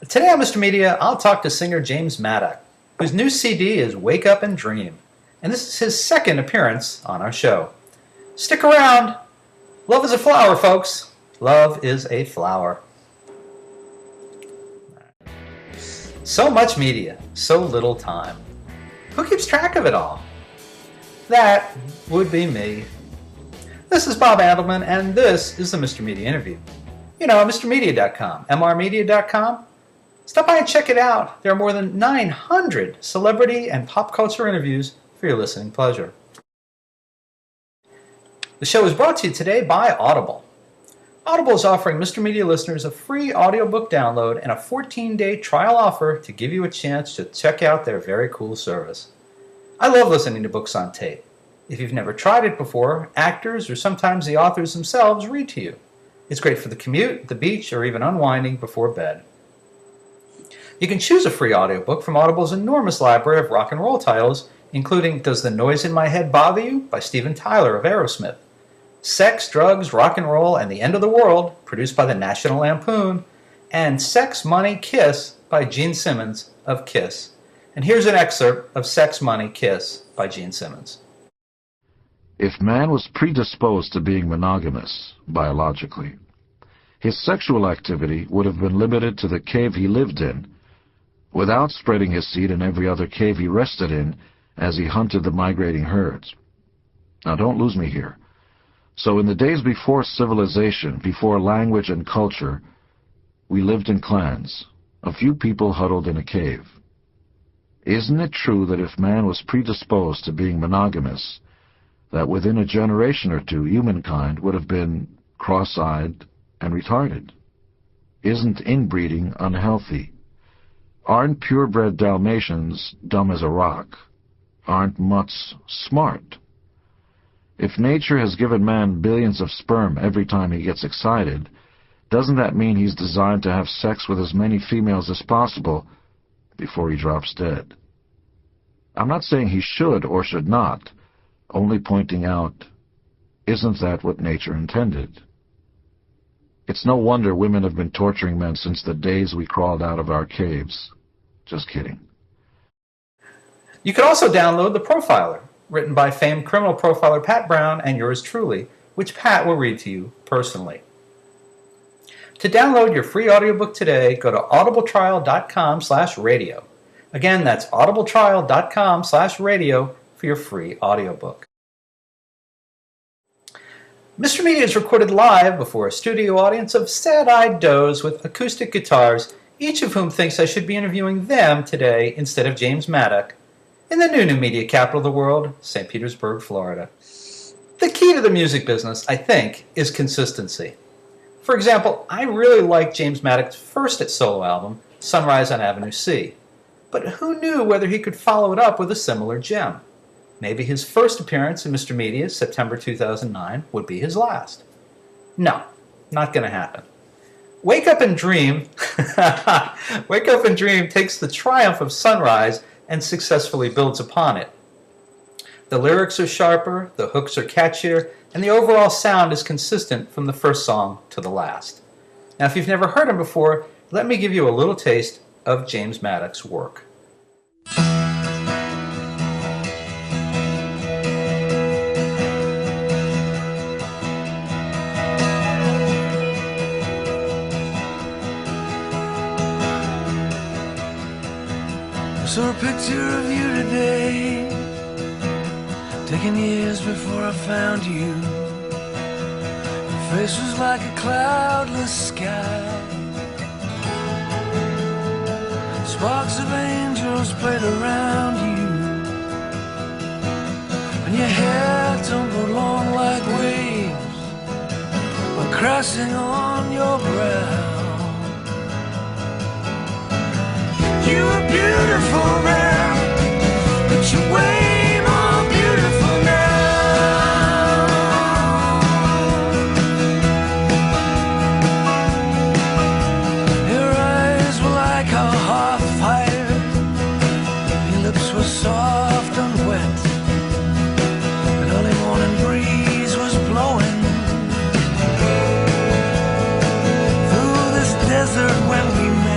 Today on Mr. Media, I'll talk to singer James Maddock, whose new CD is Wake Up and Dream, and this is his second appearance on our show. Stick around. Love is a flower, folks. Love is a flower. So much media, so little time. Who keeps track of it all? That would be me. This is Bob Adelman, and this is the Mr. Media Interview. You know, MrMedia.com, MRMedia.com. Stop by and check it out. There are more than 900 celebrity and pop culture interviews for your listening pleasure. The show is brought to you today by Audible. Audible is offering Mr. Media listeners a free audiobook download and a 14-day trial offer to give you a chance to check out their very cool service. I love listening to books on tape. If you've never tried it before, actors or sometimes the authors themselves read to you. It's great for the commute, the beach, or even unwinding before bed. You can choose a free audiobook from Audible's enormous library of rock and roll titles, including Does the Noise in My Head Bother You? By Steven Tyler of Aerosmith, Sex, Drugs, Rock and Roll, and the End of the World, produced by the National Lampoon, and Sex, Money, Kiss by Gene Simmons of Kiss. And here's an excerpt of Sex, Money, Kiss by Gene Simmons. If man was predisposed to being monogamous, biologically, his sexual activity would have been limited to the cave he lived in, without spreading his seed in every other cave he rested in as he hunted the migrating herds. Now don't lose me here. So in the days before civilization, before language and culture, we lived in clans, a few people huddled in a cave. Isn't it true that if man was predisposed to being monogamous, that within a generation or two humankind would have been cross-eyed and retarded? Isn't inbreeding unhealthy? Aren't purebred Dalmatians dumb as a rock? Aren't mutts smart? If nature has given man billions of sperm every time he gets excited, doesn't that mean he's designed to have sex with as many females as possible before he drops dead? I'm not saying he should or should not, only pointing out, isn't that what nature intended? It's no wonder women have been torturing men since the days we crawled out of our caves. Just kidding. You can also download The Profiler, written by famed criminal profiler Pat Brown and yours truly, which Pat will read to you personally. To download your free audiobook today, go to audibletrial.com/radio. Again, that's audibletrial.com/radio for your free audiobook. Mr. Media is recorded live before a studio audience of sad-eyed does with acoustic guitars, each of whom thinks I should be interviewing them today instead of James Maddock, in the new media capital of the world, St. Petersburg, Florida. The key to the music business, I think, is consistency. For example, I really liked James Maddock's first solo album, Sunrise on Avenue C, but who knew whether he could follow it up with a similar gem? Maybe his first appearance in Mr. Media, September 2009, would be his last. No, not going to happen. Wake Up and Dream Wake Up and Dream takes the triumph of Sunrise and successfully builds upon it. The lyrics are sharper, the hooks are catchier, and the overall sound is consistent from the first song to the last. Now, if you've never heard him before, let me give you a little taste of James Maddock's work. I saw a picture of you today, taken years before I found you. Your face was like a cloudless sky. Sparks of angels played around you, and your hair tumbled along like waves were crashing on your brow. You were beautiful then, but you're way more beautiful now. Your eyes were like a hot fire, your lips were soft and wet. An early morning breeze was blowing through this desert when we met.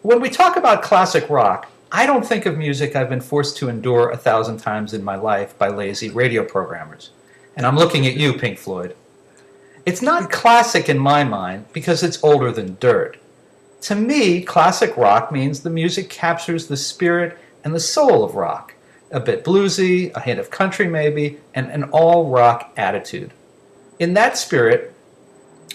When we talk about classic rock, I don't think of music I've been forced to endure 1,000 times in my life by lazy radio programmers. And I'm looking at you, Pink Floyd. It's not classic in my mind because it's older than dirt. To me, classic rock means the music captures the spirit and the soul of rock. A bit bluesy, a hint of country maybe, and an all-rock attitude. In that spirit,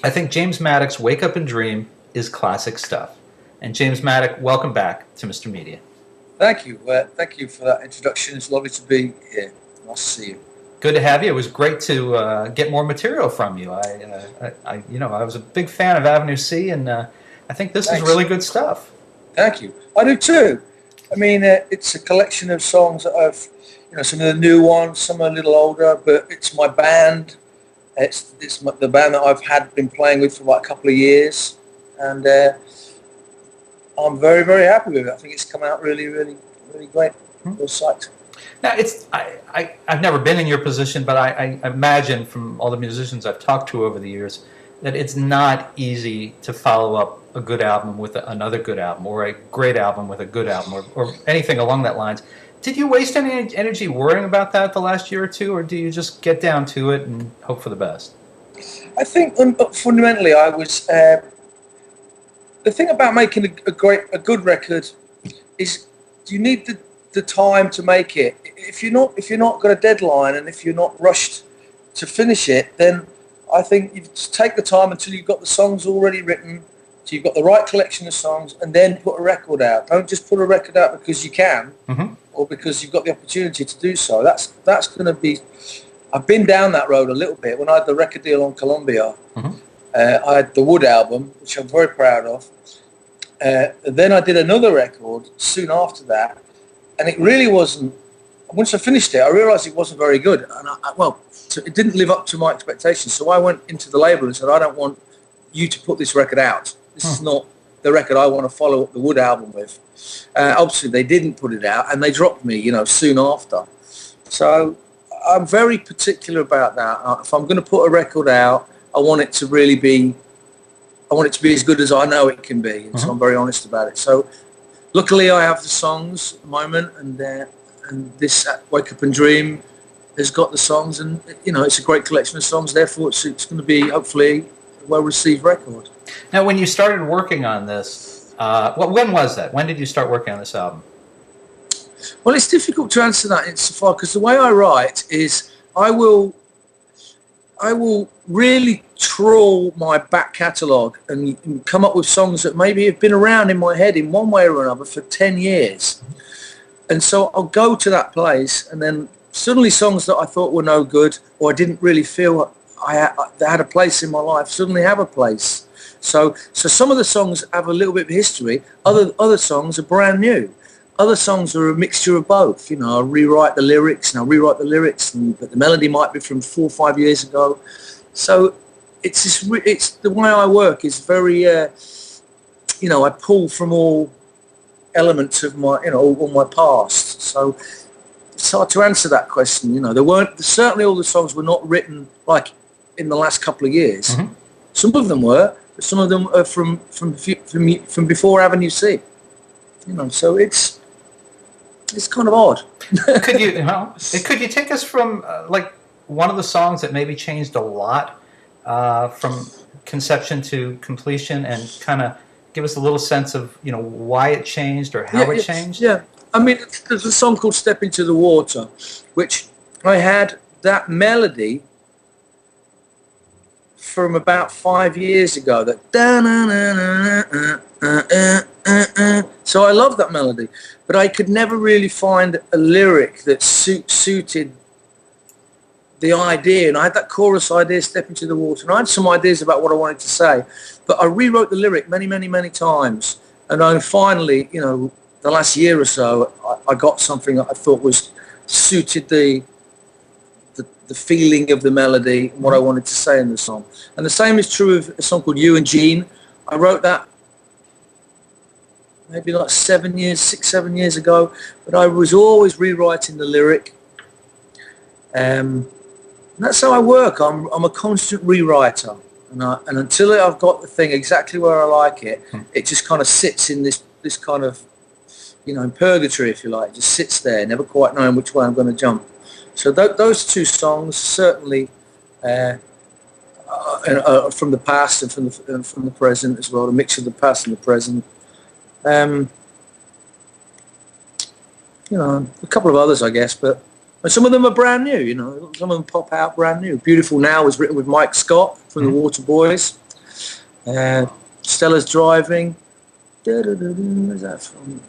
I think James Maddock's Wake Up and Dream is classic stuff. And James Maddock, welcome back to Mr. Media. Thank you. Thank you for that introduction. It's lovely to be here. Nice to see you. Good to have you. It was great to get more material from you. I was a big fan of Avenue C, and I think this is really good stuff. Thank you. I do too. I mean, it's a collection of songs that I've, some of the new ones, some are a little older, but it's my band. It's the band that I've been playing with for about a couple of years, and I'm very, very happy with it. I think it's come out really, really, really great. Real psyched. Now, I've never been in your position, but I imagine from all the musicians I've talked to over the years that it's not easy to follow up a good album with another good album, or a great album with a good album, or anything along that lines. Did you waste any energy worrying about that the last year or two, or do you just get down to it and hope for the best? I think fundamentally I was... the thing about making a good record is you need the time to make it. If you're not got a deadline, and if you're not rushed to finish it, then I think you just take the time until you've got the songs already written, so you've got the right collection of songs, and then put a record out. Don't just put a record out because you can, or because you've got the opportunity to do so. That's going to be... I've been down that road a little bit. When I had the record deal on Columbia, I had the Wood album, which I'm very proud of. Then I did another record soon after that, and it really wasn't... Once I finished it, I realised it wasn't very good, and so it didn't live up to my expectations. So I went into the label and said, I don't want you to put this record out. This is not the record I want to follow up the Wood album with. Obviously, they didn't put it out, and they dropped me, soon after. So I'm very particular about that. If I'm going to put a record out, I want it to really be... I want it to be as good as I know it can be, and so I'm very honest about it. So luckily I have the songs at the moment, and this Wake Up and Dream has got the songs, and it's a great collection of songs. Therefore, it's going to be hopefully a well-received record. Now, when you started working on this, when was that? When did you start working on this album? Well, it's difficult to answer that insofar because the way I write is I will really trawl my back catalogue and come up with songs that maybe have been around in my head in one way or another for 10 years. And so I'll go to that place, and then suddenly songs that I thought were no good, or I didn't really feel they had a place in my life, suddenly have a place. So some of the songs have a little bit of history. Other songs are brand new. Other songs are a mixture of both. I rewrite the lyrics, but the melody might be from 4 or 5 years ago. So it's the way I work is very, I pull from all elements of my, all my past. So it's hard to answer that question. Certainly all the songs were not written like in the last couple of years. Some of them were, but some of them are from before Avenue C. So it's kind of odd. Could you take us from one of the songs that maybe changed a lot from conception to completion, and kind of give us a little sense of why it changed or how it changed? Yeah, I mean, there's a song called "Step Into the Water," which I had that melody from about 5 years ago. So I love that melody, but I could never really find a lyric that suited the idea. And I had that chorus idea, "Step Into the Water," and I had some ideas about what I wanted to say, but I rewrote the lyric many, many, many times. And I finally, the last year or so, I got something that I thought suited the feeling of the melody and what I wanted to say in the song. And the same is true of a song called "You and Jean." I wrote that maybe like 6, 7 years ago, but I was always rewriting the lyric. And that's how I work. I'm a constant rewriter, and until I've got the thing exactly where I like it, it just kind of sits in this this kind of, you know, in purgatory, if you like, just sits there, never quite knowing which way I'm going to jump. So those two songs certainly from the past and from the present as well, a mix of the past and the present. You know, a couple of others, I guess, but some of them are brand new. You know, some of them pop out brand new. Beautiful Now was written with Mike Scott from the Water Boys. Stella's Driving. Where's that from?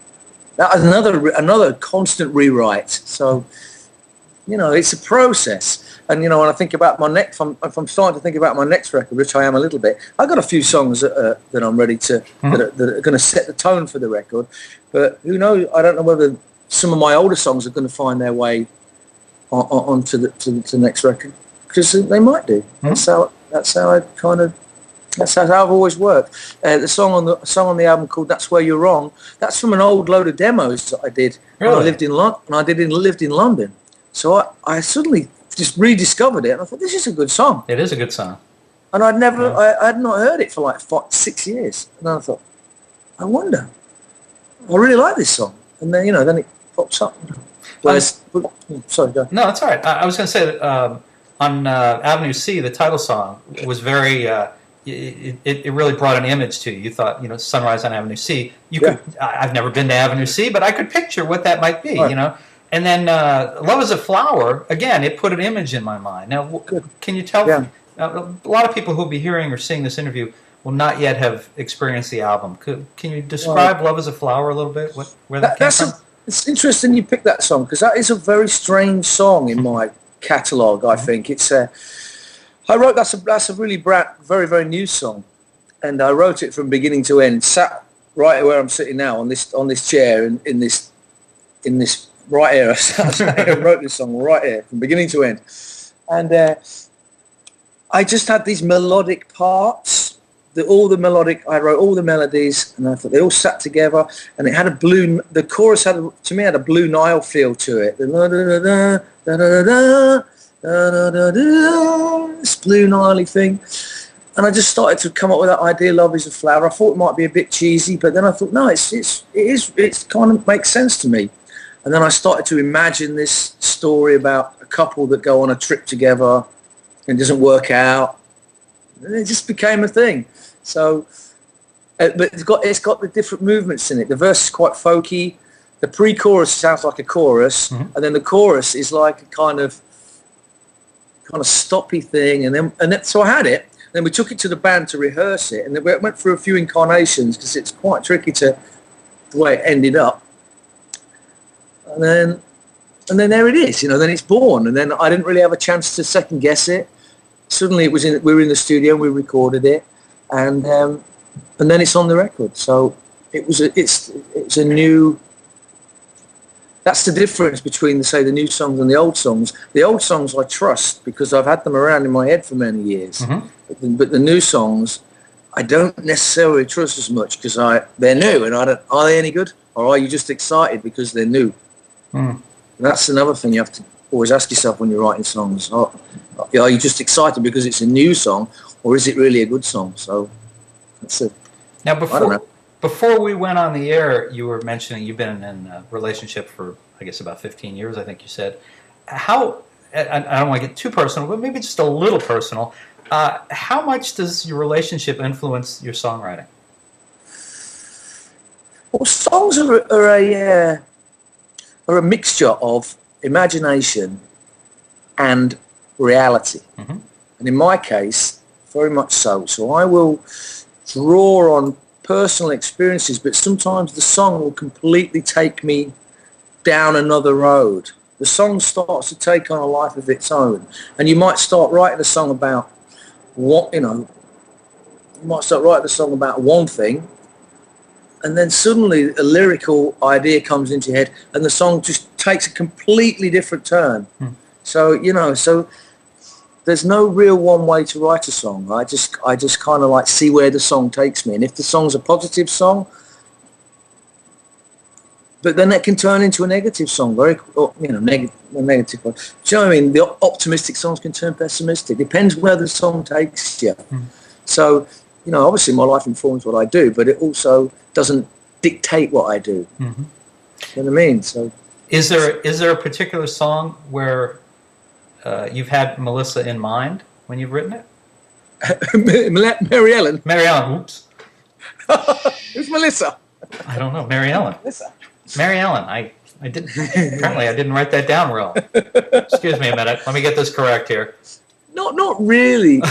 That was another constant rewrite. So, you know, it's a process. And, you know, when I think about my next, if I'm starting to think about my next record, which I am a little bit, I've got a few songs that I'm ready to, that are going to set the tone for the record. But who knows? I don't know whether some of my older songs are going to find their way onto the next record, because they might do. That's how I've always worked. The song on the album called "That's Where You're Wrong." That's from an old load of demos that I did when I lived in lived in London. So I suddenly just rediscovered it, and I thought, this is a good song. It is a good song. And I had not heard it for like 6 years, and then I thought, I wonder, I really like this song, and then then it pops up. Sorry, go. No, that's all right. I was going to say that on Avenue C, the title song was very. It really brought an image to you. You thought, Sunrise on Avenue C. I've never been to Avenue C, but I could picture what that might be. Right. And then Love Is a Flower, again, it put an image in my mind. Now, can you tell? Yeah. A lot of people who will be hearing or seeing this interview will not yet have experienced the album. Can you describe Love Is a Flower a little bit? Where that came from? It's interesting you picked that song, because that is a very strange song in my catalogue. I think it's I wrote that's a really very, very new song, and I wrote it from beginning to end. Sat right where I'm sitting now on this chair in this right here. I wrote this song right here from beginning to end, and I just had these melodic parts. I wrote all the melodies, and I thought they all sat together, and it had the chorus had a Blue Nile feel to it. This Blue Nile thing. And I just started to come up with that idea, Love Is a Flower. I thought it might be a bit cheesy, but then I thought, no, it kind of makes sense to me. And then I started to imagine this story about a couple that go on a trip together and it doesn't work out. And it just became a thing. So, but it's got the different movements in it. The verse is quite folky. The pre-chorus sounds like a chorus, and then the chorus is like a kind of stoppy thing. And then so I had it. Then we took it to the band to rehearse it, and then we went through a few incarnations because it's quite tricky the way it ended up. And then there it is. Then it's born, and then I didn't really have a chance to second guess it. Suddenly we were in the studio and we recorded it, and then it's on the record. So it's a new. That's the difference between the new songs and the old songs. The old songs I trust because I've had them around in my head for many years, but the new songs I don't necessarily trust as much because they're new, and are they any good, or are you just excited because they're new? That's another thing you have to always ask yourself when you're writing songs. Are you just excited because it's a new song, or is it really a good song? So that's it. Now, before we went on the air, you were mentioning you've been in a relationship for, I guess, about 15 years, I think you said. How, I don't want to get too personal, but maybe just a little personal, how much does your relationship influence your songwriting? Well, songs are a mixture of imagination and reality. And in my case, very much so. So I will draw on personal experiences, but sometimes the song will completely take me down another road. The song starts to take on a life of its own, and you might start writing a song about one thing, and then suddenly a lyrical idea comes into your head, and the song just takes a completely different turn. So there's no real one way to write a song. I just kind of like see where the song takes me, and if the song's a positive song, but then it can turn into a negative song, negative one. Do you know what I mean? The optimistic songs can turn pessimistic. Depends where the song takes you. So, obviously my life informs what I do, but it also doesn't dictate what I do. Mm-hmm. You know what I mean? So, is there a particular song where you've had Melissa in mind when you've written it? Mary Ellen. Mary Ellen. Oops. Who's Melissa? I don't know. Mary Ellen. Melissa. Mary Ellen. I didn't. Apparently, I didn't write that down well. Excuse me a minute. Let me get this correct here. Not really.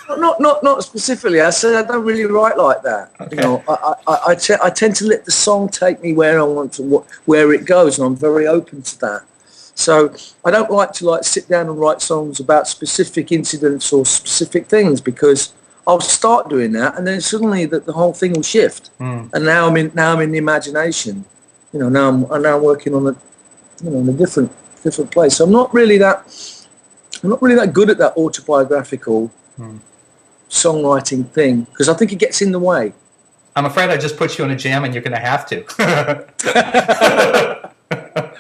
not specifically. I said I don't really write like that. Okay. You know, I tend to let the song take me where I want to, where it goes, and I'm very open to that. So I don't like to sit down and write songs about specific incidents or specific things, because I'll start doing that, and then suddenly the whole thing will shift. And now I'm in the imagination. You know, now I'm working on in a different place. So I'm not really that good at that autobiographical songwriting thing, because I think it gets in the way. I'm afraid I just put you in a jam, and you're going to have to.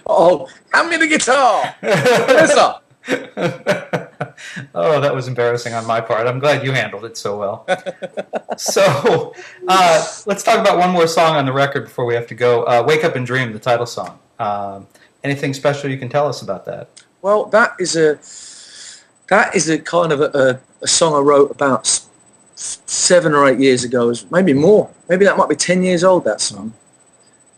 Oh, hand me the guitar. Melissa. Oh, that was embarrassing on my part. I'm glad you handled it so well. So let's talk about one more song on the record before we have to go. Wake Up and Dream, the title song. Anything special you can tell us about that? Well, that is a kind of a song I wrote about 7 or 8 years ago, maybe more. Maybe that might be 10 years old, that song.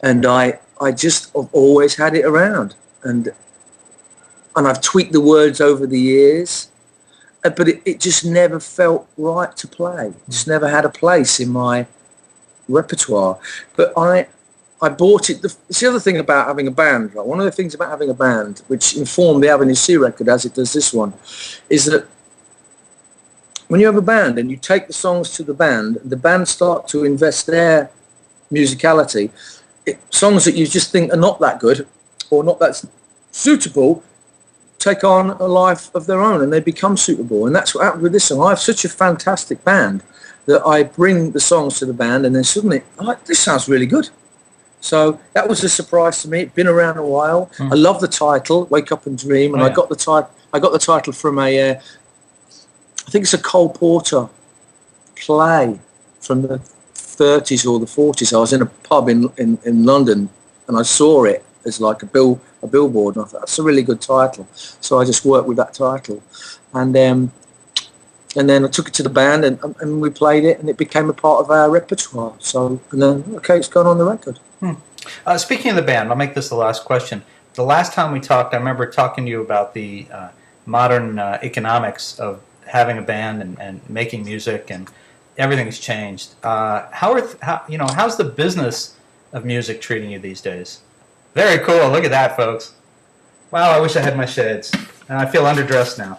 And I just have always had it around. And I've tweaked the words over the years. But it just never felt right to play. It just never had a place in my repertoire. But I bought it. It's the other thing about having a band, right? One of the things about having a band, which informed the Avenue C record as it does this one, is that when you have a band and you take the songs to the band start to invest their musicality. Songs that you just think are not that good or not that suitable take on a life of their own, and they become suitable. And that's what happened with this song. I have such a fantastic band that I bring the songs to the band, and then suddenly, this sounds really good. So that was a surprise to me. It'd been around a while. I love the title, Wake Up and Dream, and I got the title from I think it's a Cole Porter play from the 30s or the 40s. I was in a pub in London, and I saw it as like a billboard, and I thought that's a really good title. So I just worked with that title, and then I took it to the band, and we played it, and it became a part of our repertoire. So, and then it's gone on the record. Speaking of the band, I'll make this the last question. The last time we talked, I remember talking to you about the modern economics of having a band and making music, and everything's changed. How's the business of music treating you these days? Very cool. Look at that, folks. Wow, I wish I had my shades. And I feel underdressed now.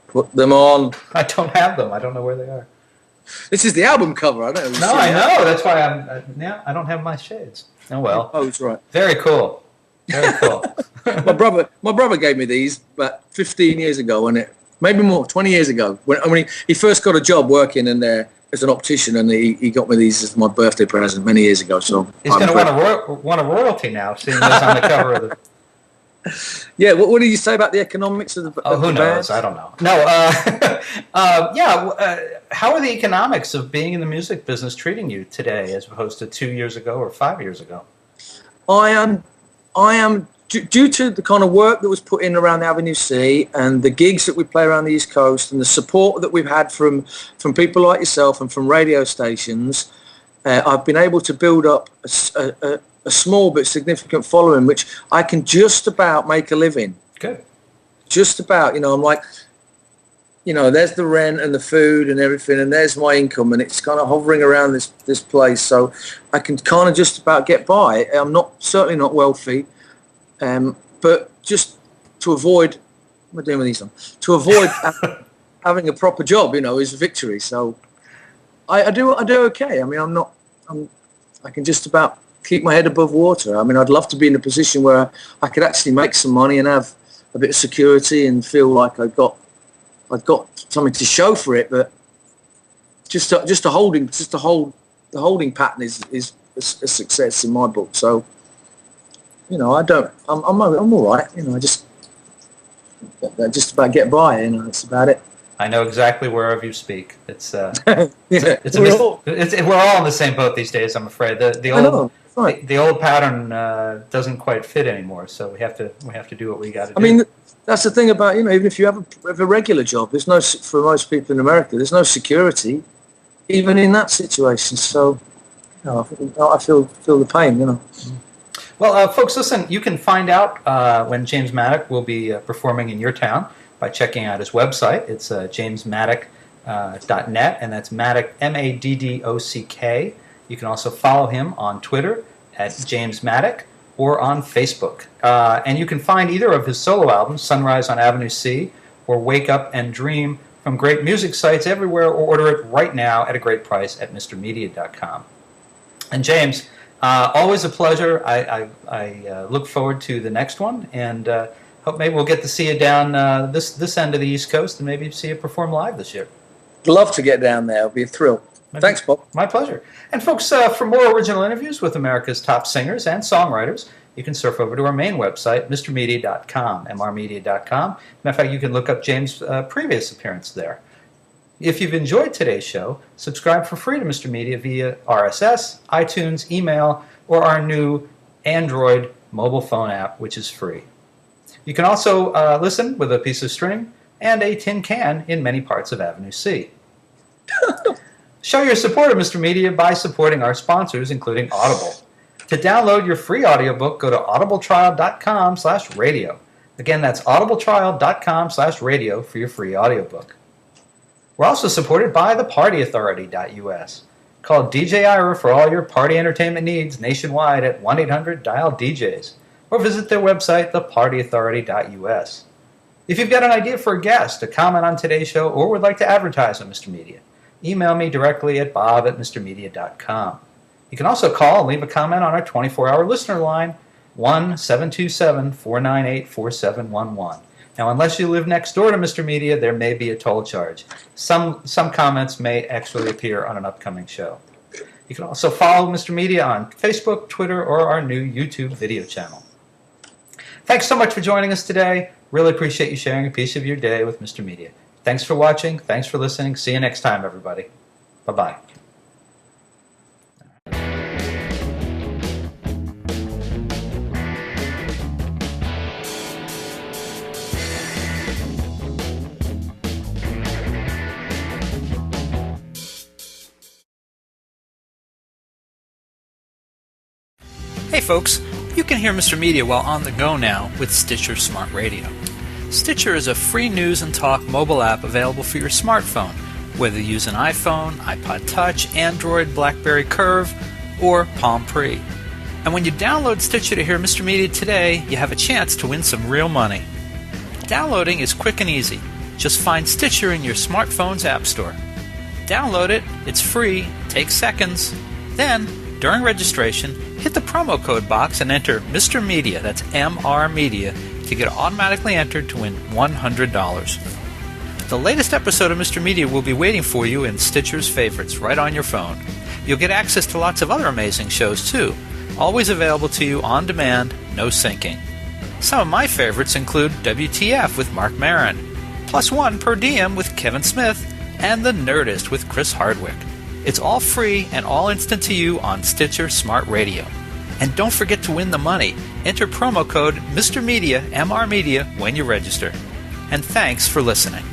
Put them on. I don't have them. I don't know where they are. This is the album cover. I don't know. No, I know. That's why I don't have my shades. Oh well. Oh, that's right. Very cool. Very cool. my brother gave me these about 15 years ago, and maybe more, 20 years ago. When he first got a job working in there as an optician, and he got me these as my birthday present many years ago. So he's going to want a royalty now, seeing this on the cover of the. Yeah, what did you say about the economics of the? Who knows? Band? I don't know. No, how are the economics of being in the music business treating you today, as opposed to 2 years ago or 5 years ago? I am due to the kind of work that was put in around the Avenue C and the gigs that we play around the East Coast and the support that we've had from people like yourself and from radio stations. I've been able to build up a small but significant following, which I can just about make a living. Good. Just about, I'm like, there's the rent and the food and everything, and there's my income, and it's kind of hovering around this place. So I can kind of just about get by. I'm certainly not wealthy, but just to avoid, what am I doing with these on? To avoid having a proper job, is a victory. So I do okay. I mean, I can just about keep my head above water. I mean, I'd love to be in a position where I could actually make some money and have a bit of security and feel like I've got something to show for it. But the holding pattern is a success in my book. So, I'm all right. I just about get by. That's about it. I know exactly whereof you speak. It's Yeah, we're all in the same boat these days. I'm afraid the old pattern doesn't quite fit anymore. So we have to do what we got to do. I mean, that's the thing about, even if you have a regular job, there's no, for most people in America, there's no security, even in that situation. So, I feel the pain. Well, folks, listen. You can find out when James Maddock will be performing in your town by checking out his website. It's jamesmaddock.net, and that's Maddock, Maddock. You can also follow him on Twitter at James Maddock or on Facebook. And you can find either of his solo albums, Sunrise on Avenue C or Wake Up and Dream, from great music sites everywhere, or order it right now at a great price at MrMedia.com. And James, always a pleasure. I look forward to the next one, and hope maybe we'll get to see you down this end of the East Coast, and maybe see you perform live this year. Love to get down there. It'll be a thrill. Thanks, Bob. My pleasure. And folks, for more original interviews with America's top singers and songwriters, you can surf over to our main website, MrMedia.com, MRmedia.com. Matter of fact, you can look up James' previous appearance there. If you've enjoyed today's show, subscribe for free to Mr. Media via RSS, iTunes, email, or our new Android mobile phone app, which is free. You can also listen with a piece of string and a tin can in many parts of Avenue C. Show your support of Mr. Media by supporting our sponsors, including Audible. To download your free audiobook, go to audibletrial.com/radio. Again, that's audibletrial.com/radio for your free audiobook. We're also supported by thepartyauthority.us. Call DJ Ira for all your party entertainment needs nationwide at 1-800-DIAL-DJs, or visit their website, thepartyauthority.us. If you've got an idea for a guest, a comment on today's show, or would like to advertise on Mr. Media, email me directly at bob@mrmedia.com. You can also call and leave a comment on our 24-hour listener line, 1-727-498-4711. Now, unless you live next door to Mr. Media, there may be a toll charge. Some comments may actually appear on an upcoming show. You can also follow Mr. Media on Facebook, Twitter, or our new YouTube video channel. Thanks so much for joining us today. Really appreciate you sharing a piece of your day with Mr. Media. Thanks for watching. Thanks for listening. See you next time, everybody. Bye-bye. Hey folks, you can hear Mr. Media while on the go now with Stitcher Smart Radio. Stitcher is a free news and talk mobile app available for your smartphone, whether you use an iPhone, iPod Touch, Android, BlackBerry Curve, or Palm Pre. And when you download Stitcher to hear Mr. Media today, you have a chance to win some real money. Downloading is quick and easy. Just find Stitcher in your smartphone's app store. Download it, it's free, takes seconds. Then, during registration, hit the promo code box and enter Mr. Media, that's MR Media, to get automatically entered to win $100. The latest episode of Mr. Media will be waiting for you in Stitcher's favorites right on your phone. You'll get access to lots of other amazing shows too, always available to you on demand, no syncing. Some of my favorites include WTF with Mark Maron, Plus One Per Diem with Kevin Smith, and The Nerdist with Chris Hardwick. It's all free and all instant to you on Stitcher Smart Radio. And don't forget to win the money. Enter promo code Mr. Media, MR Media, when you register. And thanks for listening.